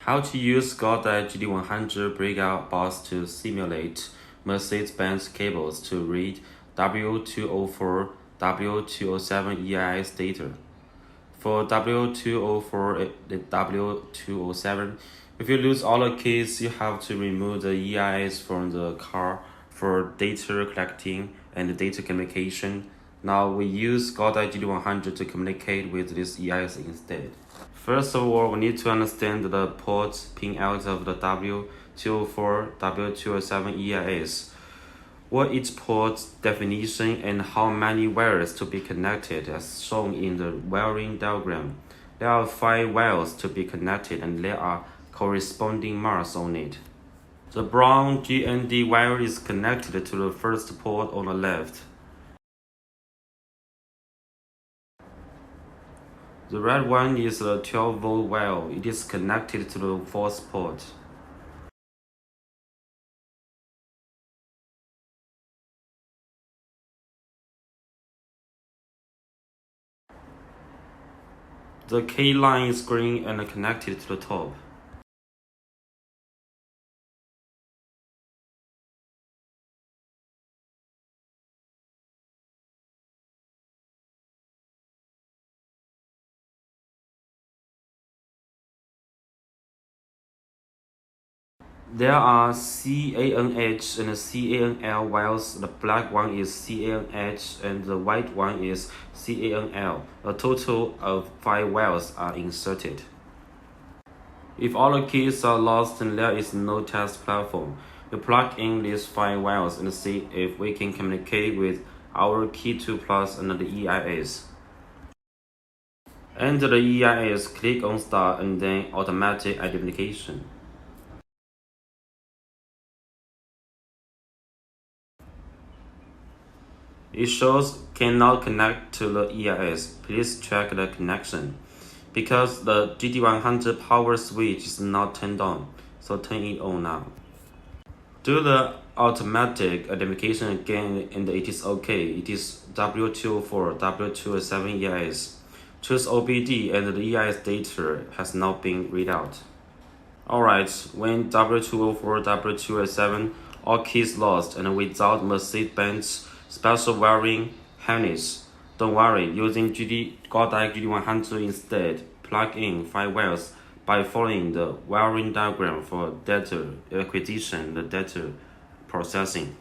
How to use Godiag GT100 breakout box to simulate Mercedes-Benz cables to read W204 W207 EIS data. For W204 and W207, if you lose all the keys, you have to remove the EIS from the car for data collecting and data communication. Now we use Godiag GT100 to communicate with this EIS instead. First of all, we need to understand the port pin out of the W204 W207 EIS. What each port's definition and how many wires to be connected as shown in the wiring diagram. There are 5 wires to be connected and there are corresponding marks on it. The brown GND wire is connected to the first port on the left. The red one is a 12-volt wire. It is connected to the fourth port. The K line is green and connected to the top. There are CANH and CANL wires. The black one is CANH and the white one is CANL. A total of 5 wires are inserted. If all the keys are lost and there is no test platform, we plug in these 5 wires and see if we can communicate with our key 2 plus and the EIS. Enter the EIS, click on Start and then Automatic Identification. It shows cannot connect to the EIS. Please check the connection. Because the GT100 power switch is not turned on, so turn it on now. Do the automatic identification again and it is okay. It is W204 W207 EIS. Choose OBD and the EIS data has not been read out. Alright, when W204 W207 all keys lost and without Mercedes-Benz special wiring harness. Don't worry, using Godiag GT100 instead, plug in 5 wires by following the wiring diagram for data acquisition and data processing.